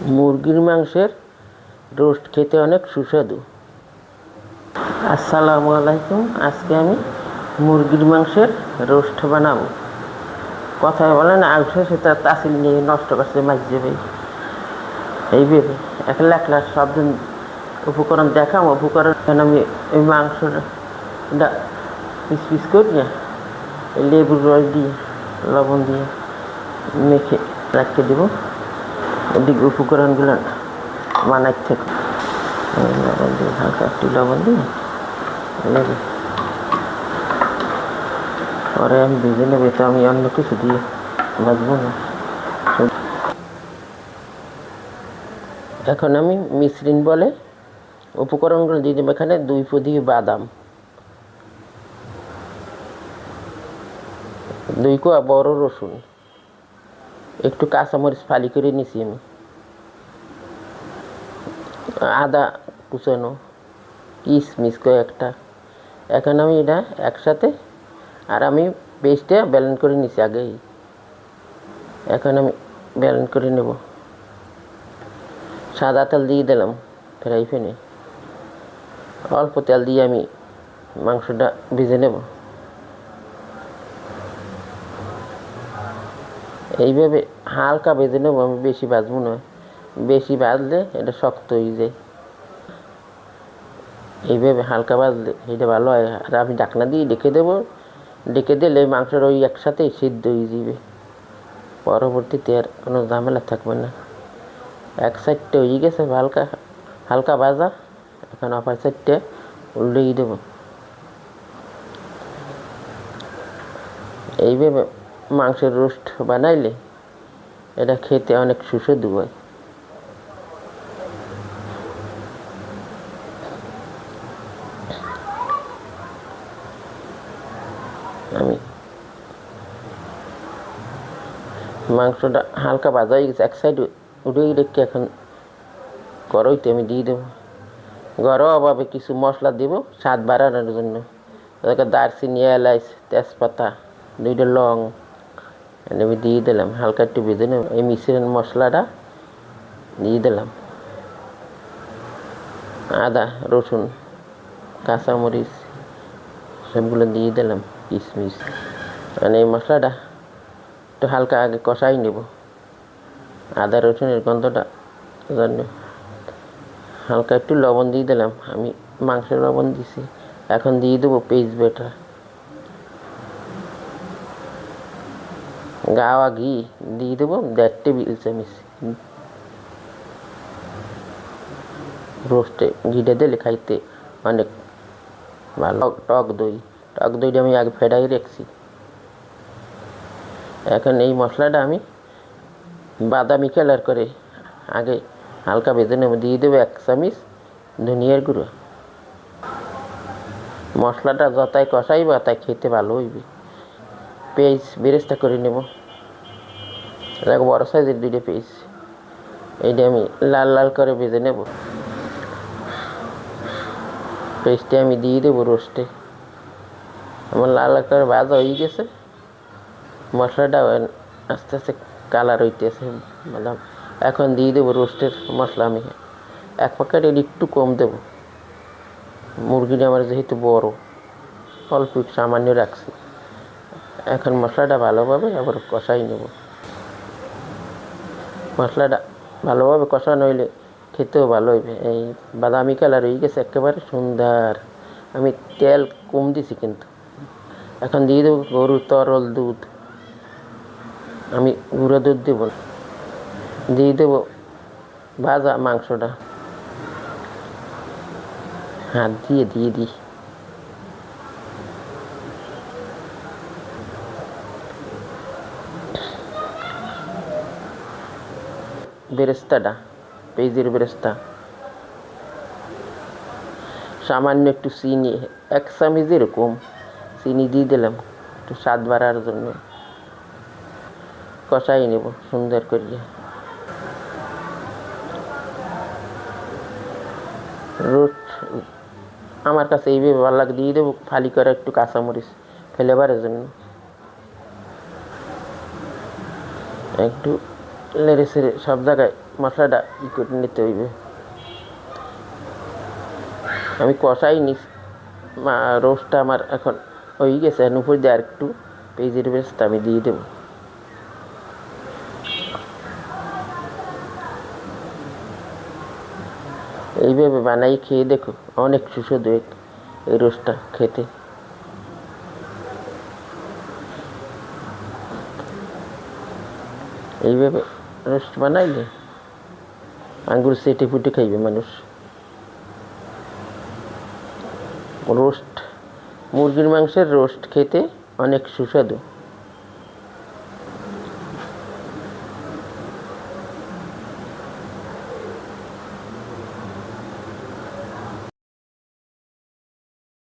মুরগির মাংসের রোস্ট খেতে অনেক সুস্বাদু। আসসালামু আলাইকুম। আজকে আমি মুরগির মাংসের রোস্ট বানাবো। কথায় বলে না, আউসে সে তার তাসিল নিয়ে নষ্ট করছে মাঝে ভাই। এইভাবে একলা একলা সব দিন উপকরণ দেখাম। উপকরণ আমি ওই মাংসটা পিস পিস করিয়ে লেবুর রস দিয়ে লবণ দিয়ে মেখে রাখতে দেবো। ওদিকে উপকরণগুলো বানাই থেকে লবণ দিয়ে হালকা একটু লবণ দিয়ে নেবে। পরে আমি ভেজে নেবে, তো আমি অন্য কিছু দিয়ে ভাজবো না। এখন আমি মিশ্রণ বলে উপকরণগুলো দিয়ে দেবো। এখানে 2 পদি বাদাম, 2 কোয়া বড় রসুন, একটু কাঁচামরিচ ফালি করে নিছি আমি, আদা কুচানো, কিশমিশ কয়েকটা। এখন আমি এটা একসাথে, আর আমি পেস্টটা ব্লেন্ড করে নিছি আগেই। এখন আমি ব্লেন্ড করে নেব। সাদা তেল দিয়ে দিলাম ফ্রাই প্যানে। অল্প তেল দিয়ে আমি মাংসটা ভেজে নেব। এইভাবে হালকা ভেজে নেব, আমি বেশি ভাজবো না। বেশি ভাজলে এটা শক্ত হয়ে যায়। এইভাবে হালকা ভাজলে এটা ভালো হয়। আর আমি ঢাকনা দিয়ে ডেকে দেবো। ডেকে দিলে মাংসের ওই একসাথেই সিদ্ধ হয়ে যাবে। পরবর্তীতে আর কোনো ঝামেলা থাকবে না। এক সাইডটা হয়ে গেছে হালকা হালকা ভাজা। এখন অপর সাইডটা উল্টেই দেবো। এইভাবে মাংসের রোস্ট বানাইলে এটা খেতে অনেক সুস্বাদু হয়। আমি মাংসটা হালকা ভাজা হয়ে গেছে, এক সাইড উঠেই রেখে এখন কড়াইতে আমি দিয়ে দেবো। ঘরোয়াভাবে কিছু মশলা দেব স্বাদ বাড়ানোর জন্য। দারচিনি, এলাচ, তেজপাতা, 2টা লং আমি দিয়ে দিলাম। হালকা একটু ভেজে নেব। এই মিশ্রণ মশলাটা দিয়ে দিলাম। আদা, রসুন, কাঁচামরিচ সবগুলো দিয়ে দিলাম, কিশমিশ। মানে এই মশলাটা একটু হালকা আগে কষাই নেব। আদা রসুনের গন্ধটা জন্য হালকা একটু লবণ দিয়ে দিলাম। আমি মাংসের লবণ দিছি। এখন দিয়ে দেবো পেঁয়াজ বাটা, গাওয়া ঘি দিয়ে দেবো 1.5 টেবিল চামচ। রোস্টে ঘিটা দিলে খাইতে অনেক ভালো। টক দইটা আমি আগে ফেটাই রাখছি। এখন এই মশলাটা আমি বাদামি কালার করে আগে হালকা ভেজে নেব। দিয়ে দেবো 1 চামচ ধনিয়ার গুঁড়ো। মশলাটা যতাই কষাইবা তাই খেতে ভালো হইবে। পেঁয়াজ বেরেস্তা করে নেব। বড় সাইজের 2টা পেঁয়াজ, এইটা আমি লাল লাল করে ভেজে নেব। পেস্টে আমি দিয়ে দেবো রোস্টে। আমার লাল লাল করে ভাজা হয়ে গেছে। মশলাটা আস্তে আস্তে কালার হইতেছে বললাম। এখন দিয়ে দেবো রোস্টের মশলা। আমি 1 প্যাকেট একটু কম দেবো। মুরগিটা আমার যেহেতু বড়, অল্প সামান্য রাখছি। এখন মশলাটা ভালোভাবে আবার কষাই নেব। মশলাটা ভালোভাবে কষানো হইলে খেতেও ভালো হইবে। এই বাদামি কালার হয়ে গেছে একেবারে সুন্দর। আমি তেল কম দিছি কিন্তু। এখন দিয়ে দেবো গরুর তরল দুধ। আমি গুঁড়ো দুধ দেব। দিয়ে দেবো ভাজা মাংসটা। হাত দিয়ে দিই বেরেস্তাটা, পেঁয়াজের বেরেস্তা, সামান্য একটু চিনি, 1 চামচ এরকম চিনি দিয়ে দিলাম একটু স্বাদ বাড়ার জন্য। কষাই নেব সুন্দর করিয়ে। রোস্ট আমার কাছে এইভাবে ভালো লাগে। দিয়ে দেবো ফালি করে একটু কাঁচামরিচ ফ্লেভারের জন্য। একটু নেড়ে ছেড়ে সব জায়গায় মশলাটা করে নিতে হইবে। আমি কষাই নি, রোস্টটা আমার এখন হয়ে গেছে। উপর দিয়ে আর একটু পেঁয়াজের পেস্ট আমি দিয়ে দেবো। এইভাবে বানাই খেয়ে দেখো, অনেক সুস্বাদু এই রোস্টটা খেতে। এইভাবে রোস্ট বানাইলে আঙ্গুর চেটে ফুটে খাইবে মানুষ। রোস্ট, মুরগির মাংসের রোস্ট খেতে অনেক সুস্বাদু।